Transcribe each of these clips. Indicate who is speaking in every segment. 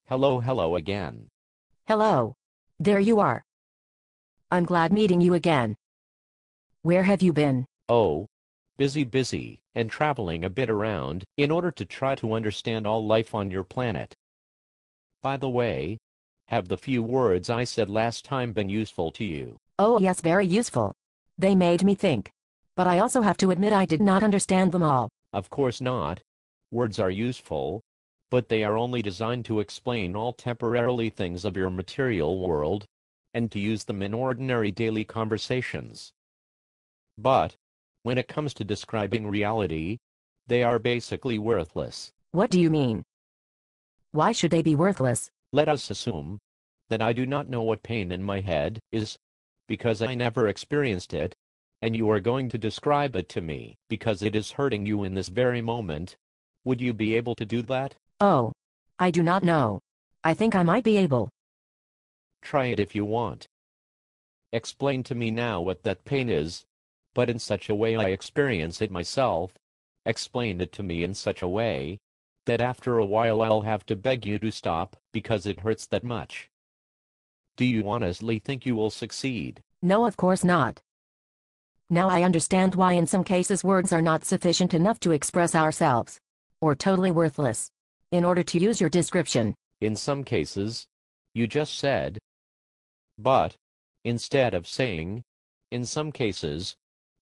Speaker 1: Hello again.
Speaker 2: Hello. There you are. I'm glad meeting you again. Where have you been?
Speaker 1: Oh, busy, and traveling a bit around in order to try to understand all life on your planet. By the way, have the few words I said last time been useful to you?
Speaker 2: Oh yes, very useful. They made me think. But I also have to admit I did not understand them all.
Speaker 1: Of course not. Words are useful, but they are only designed to explain all temporarily things of your material world, and to use them in ordinary daily conversations. But, when it comes to describing reality, they are basically worthless.
Speaker 2: What do you mean? Why should they be worthless?
Speaker 1: Let us assume that I do not know what pain in my head is, because I never experienced it, and you are going to describe it to me because it is hurting you in this very moment. Would you be able to do that?
Speaker 2: Oh. I do not know. I think I might be able.
Speaker 1: Try it if you want. Explain to me now what that pain is, but in such a way I experience it myself. Explain it to me in such a way that after a while I'll have to beg you to stop because it hurts that much. Do you honestly think you will succeed?
Speaker 2: No, of course not. Now I understand why in some cases words are not sufficient enough to express ourselves. Or totally worthless. In order to use your description.
Speaker 1: In some cases, you just said. But, instead of saying, in some cases,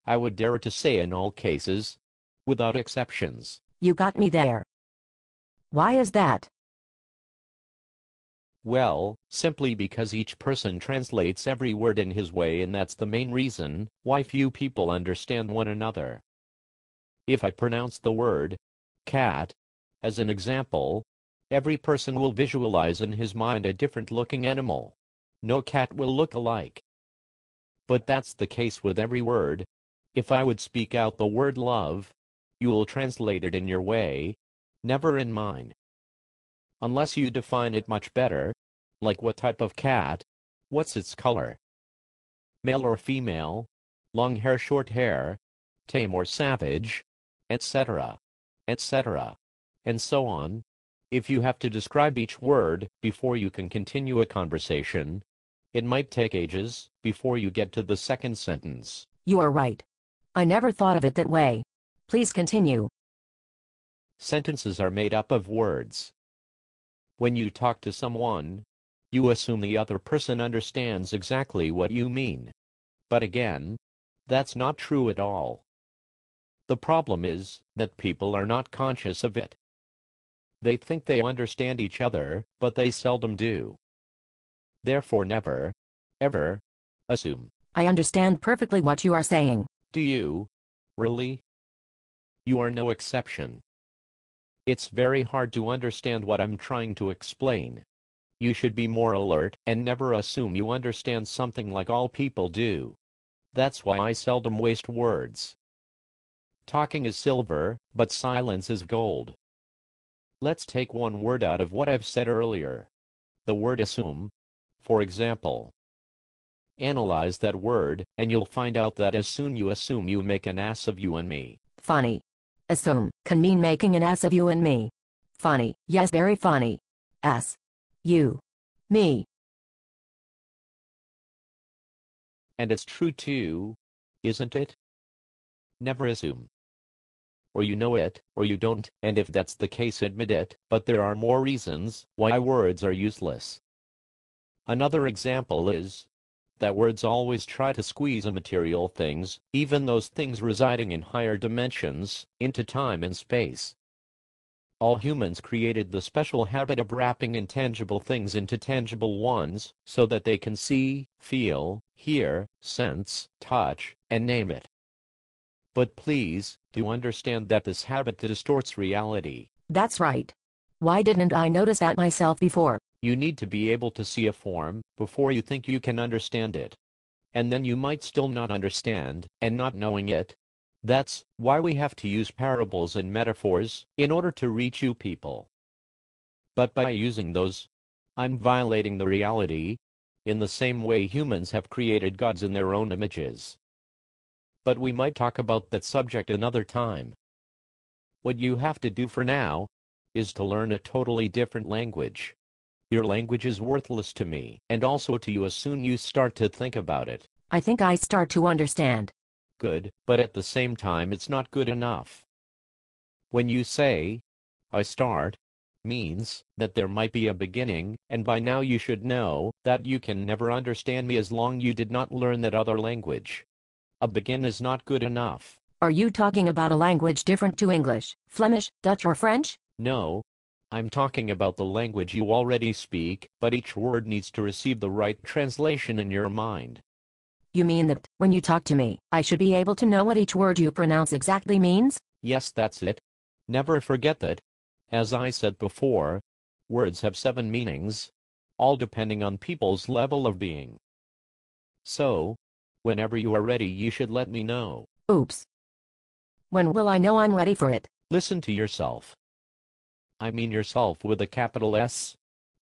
Speaker 1: I would dare to say in all cases, without exceptions.
Speaker 2: You got me there. Why is that?
Speaker 1: Well, simply because each person translates every word in his way, and that's the main reason why few people understand one another. If I pronounce the word cat as an example, every person will visualize in his mind a different looking animal. No cat will look alike. But that's the case with every word. If I would speak out the word love, you will translate it in your way, never in mine. Unless you define it much better, like what type of cat, what's its color, male or female, long hair, short hair, tame or savage, etc., etc., and so on. If you have to describe each word before you can continue a conversation, it might take ages before you get to the second sentence.
Speaker 2: You are right. I never thought of it that way. Please continue.
Speaker 1: Sentences are made up of words. When you talk to someone, you assume the other person understands exactly what you mean. But again, that's not true at all. The problem is that people are not conscious of it. They think they understand each other, but they seldom do. Therefore never, ever, assume.
Speaker 2: I understand perfectly what you are saying.
Speaker 1: Do you? Really? You are no exception. It's very hard to understand what I'm trying to explain. You should be more alert and never assume you understand something like all people do. That's why I seldom waste words. Talking is silver, but silence is gold. Let's take one word out of what I've said earlier. The word assume, for example. Analyze that word, and you'll find out that as soon you assume you make an ass of you and me.
Speaker 2: Funny. Assume can mean making an ass of you and me. Funny. Yes, very funny. Ass. You. Me.
Speaker 1: And it's true too, isn't it? Never assume. Or you know it, or you don't, and if that's the case, admit it, but there are more reasons why words are useless. Another example is that words always try to squeeze immaterial things, even those things residing in higher dimensions, into time and space. All humans created the special habit of wrapping intangible things into tangible ones, so that they can see, feel, hear, sense, touch, and name it. But please, do understand that this habit distorts reality.
Speaker 2: That's right. Why didn't I notice that myself before?
Speaker 1: You need to be able to see a form before you think you can understand it. And then you might still not understand, and not knowing it. That's why we have to use parables and metaphors in order to reach you people. But by using those, I'm violating the reality, in the same way humans have created gods in their own images. But we might talk about that subject another time. What you have to do for now is to learn a totally different language. Your language is worthless to me, and also to you as soon you start to think about it.
Speaker 2: I think I start to understand.
Speaker 1: Good, but at the same time it's not good enough. When you say, I start, means that there might be a beginning, and by now you should know that you can never understand me as long you did not learn that other language. A begin is not good enough.
Speaker 2: Are you talking about a language different to English, Flemish, Dutch or French?
Speaker 1: No. I'm talking about the language you already speak, but each word needs to receive the right translation in your mind.
Speaker 2: You mean that, when you talk to me, I should be able to know what each word you pronounce exactly means?
Speaker 1: Yes, that's it. Never forget that. As I said before, words have 7 meanings, all depending on people's level of being. So, whenever you are ready you should let me know.
Speaker 2: Oops. When will I know I'm ready for it?
Speaker 1: Listen to yourself. I mean yourself with a capital S.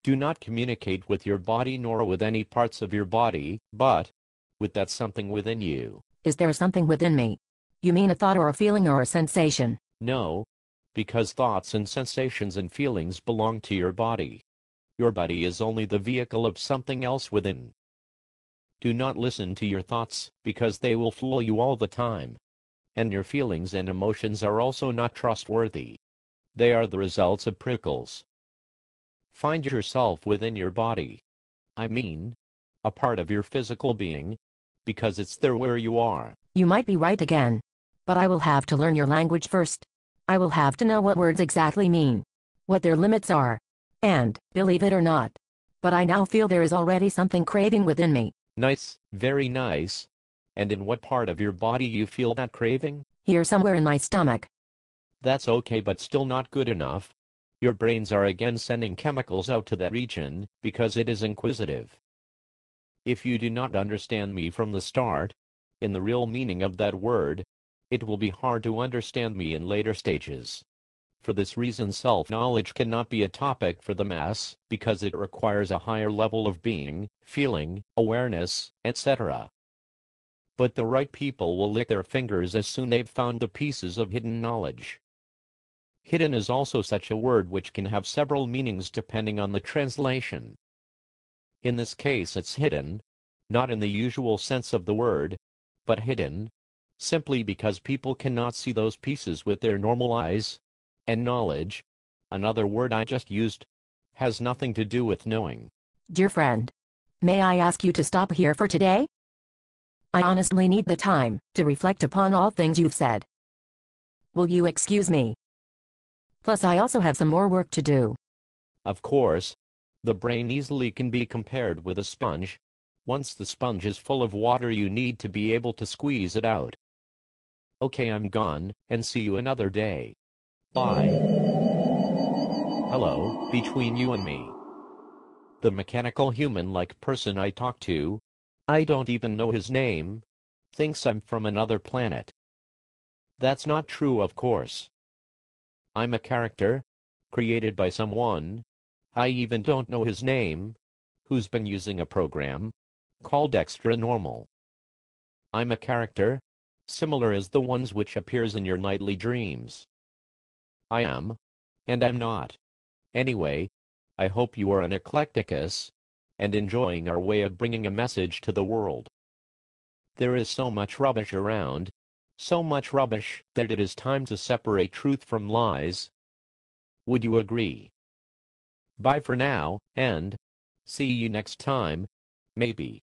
Speaker 1: Do not communicate with your body nor with any parts of your body, but with that something within you.
Speaker 2: Is there something within me? You mean a thought or a feeling or a sensation?
Speaker 1: No, because thoughts and sensations and feelings belong to your body. Your body is only the vehicle of something else within. Do not listen to your thoughts, because they will fool you all the time. And your feelings and emotions are also not trustworthy. They are the results of prickles. Find yourself within your body. I mean, a part of your physical being, because it's there where you are.
Speaker 2: You might be right again. But I will have to learn your language first. I will have to know what words exactly mean, what their limits are. And, believe it or not, but I now feel there is already something craving within me.
Speaker 1: Nice, very nice. And in what part of your body you feel that craving?
Speaker 2: Here somewhere in my stomach.
Speaker 1: That's okay, but still not good enough. Your brains are again sending chemicals out to that region, because it is inquisitive. If you do not understand me from the start, in the real meaning of that word, it will be hard to understand me in later stages. For this reason self-knowledge cannot be a topic for the mass, because it requires a higher level of being, feeling, awareness, etc. But the right people will lick their fingers as soon they've found the pieces of hidden knowledge. Hidden is also such a word which can have several meanings depending on the translation. In this case it's hidden, not in the usual sense of the word, but hidden, simply because people cannot see those pieces with their normal eyes, and knowledge, another word I just used, has nothing to do with knowing.
Speaker 2: Dear friend, may I ask you to stop here for today? I honestly need the time to reflect upon all things you've said. Will you excuse me? Plus I also have some more work to do.
Speaker 1: Of course, the brain easily can be compared with a sponge. Once the sponge is full of water you need to be able to squeeze it out. Okay, I'm gone, and see you another day. Bye. Hello, between you and me. The mechanical human-like person I talk to, I don't even know his name, thinks I'm from another planet. That's not true, of course. I'm a character, created by someone, I even don't know his name, who's been using a program called Extra Normal. I'm a character, similar as the ones which appears in your nightly dreams. I am, and I'm not. Anyway, I hope you are an eclecticus, and enjoying our way of bringing a message to the world. There is so much rubbish around, so much rubbish that it is time to separate truth from lies. Would you agree? Bye for now, and see you next time, maybe.